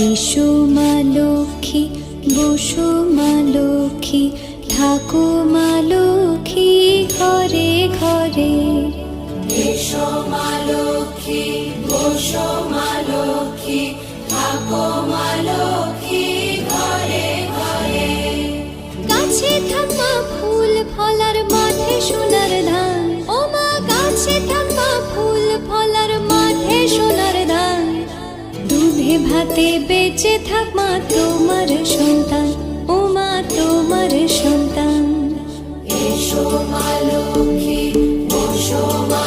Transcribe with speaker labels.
Speaker 1: এসো মা লক্ষ্মী, বসো মা লক্ষ্মী, থাকো মা লক্ষ্মী ঘরে ঘরে।
Speaker 2: এসো মা লক্ষ্মী, বসো মা লক্ষ্মী, থাকো মা লক্ষ্মী ঘরে ঘরে।
Speaker 1: গাছে থাকা ফুল ফলার মাঠে সোনার ধান, ও মা গাছে থাকা ফুল ফলার মাঠে সোনার ধান। দুধে ভাতে বেঁচে থাক মা তোমার সন্তান, ও মা তোমার সন্তান।
Speaker 2: এসো মা লক্ষ্মী, বসো মা